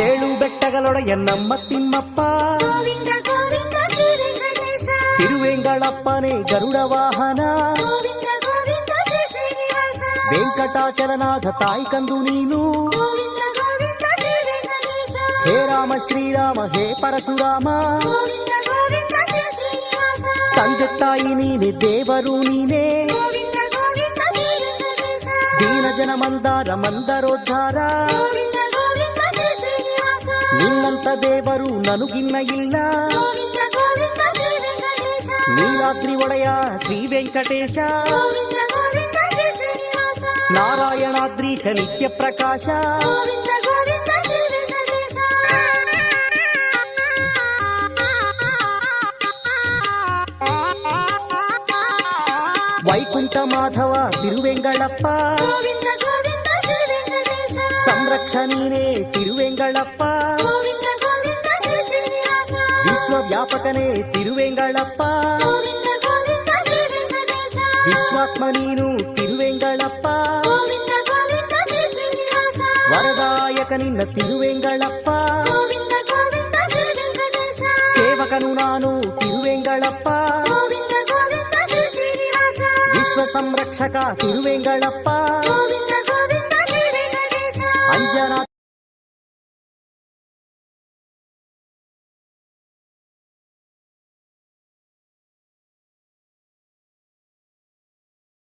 ಏಳು ಬೆಟ್ಟಗಳೊಡೆಯ ನಮ್ಮ ತಿಮ್ಮಪ್ಪ ಗೋವಿಂದ ಗೋವಿಂದ ಶ್ರೀ ವೆಂಕಟೇಶ ತಿರುವೆಂಗಳಪ್ಪನೇ ಗರುಡ ವಾಹನ ಗೋವಿಂದ ಗೋವಿಂದ ಶ್ರೀ ಶ್ರೀನಿವಾಸ ವೆಂಕಟಾಚಲನಾಥ ತಾಯಿ ಕಂದು ನೀನು ಗೋವಿಂದ ಗೋವಿಂದ ಶ್ರೀ ವೆಂಕಟೇಶ ಹೇ ರಾಮ ಶ್ರೀರಾಮ ಹೇ ಪರಶುರಾಮ ಗೋವಿಂದ ಗೋವಿಂದ ಶ್ರೀ ಶ್ರೀನಿವಾಸ ತಂದೆ ತಾಯಿ ನೀನೆ ದೇವರು ನೀನೇ ಗೋವಿಂದ ಗೋವಿಂದ ಶ್ರೀ ವೆಂಕಟೇಶ ದೀನ ಜನ ಮಂದಾರ ಮಂದರೋದ್ಧಾರ ಗೋವಿಂದ ಗೋವಿಂದ ಶ್ರೀ ಶ್ರೀನಿವಾಸ ನಿನ್ನಂತ ದೇವರು ನನಗಿನ್ನ ಇಲ್ಲ ಗೋವಿಂದ ಗೋವಿಂದ ಶ್ರೀ ವೆಂಕಟೇಶ ನೀಲಾದ್ರಿ ಒಡೆಯ ಶ್ರೀ ವೆಂಕಟೇಶ ಗೋವಿಂದ ಗೋವಿಂದ ಶ್ರೀ ಶ್ರೀನಿವಾಸ ನಾರಾಯಣಾದ್ರೀಶ ನಿತ್ಯ ಪ್ರಕಾಶ ಗೋವಿಂದ ಗೋವಿಂದ ಶ್ರೀ ವೆಂಕಟೇಶ ವೈಕುಂಠ ಮಾಧವ ತಿರುವೆಂಗಳಪ್ಪ ಗೋವಿಂದ ಗೋವಿಂದ ಶ್ರೀ ವೆಂಕಟೇಶ ಸಂರಕ್ಷಣೀನೇ ತಿರುವೆಂಗಳಪ್ಪ ಗೋವಿಂದ ಗೋವಿಂದ ಶ್ರೀ ಶ್ರೀನಿವಾಸ ವಿಶ್ವವ್ಯಾಪಕನೇ ತಿರುವೆಂಗಳಪ್ಪ ಗೋವಿಂದ ಗೋವಿಂದ ಶ್ರೀ ವೆಂಕಟೇಶ ವಿಶ್ವಾತ್ಮ ನೀನು ತಿರುವೆಂಗಳಪ್ಪ ಗೋವಿಂದ ಗೋವಿಂದ ಶ್ರೀ ಶ್ರೀನಿವಾಸ ವರದಾಯಕ ನಿನ್ನ ತಿರುವೆಂಗಳಪ್ಪ ಗೋವಿಂದ ಗೋವಿಂದ ಶ್ರೀ ವೆಂಕಟೇಶ ಸೇವಕನು ನಾನು ತಿರುವೆಂಗಳಪ್ಪ ಗೋವಿಂದ ಗೋವಿಂದ ಶ್ರೀ ಶ್ರೀನಿವಾಸ ವಿಶ್ವ ಸಂರಕ್ಷಕ ತಿರುವೆಂಗಳಪ್ಪ ಗೋವಿಂದ ಗೋವಿಂದ ಶ್ರೀ ವೆಂಕಟೇಶ ಅಂಜನಾ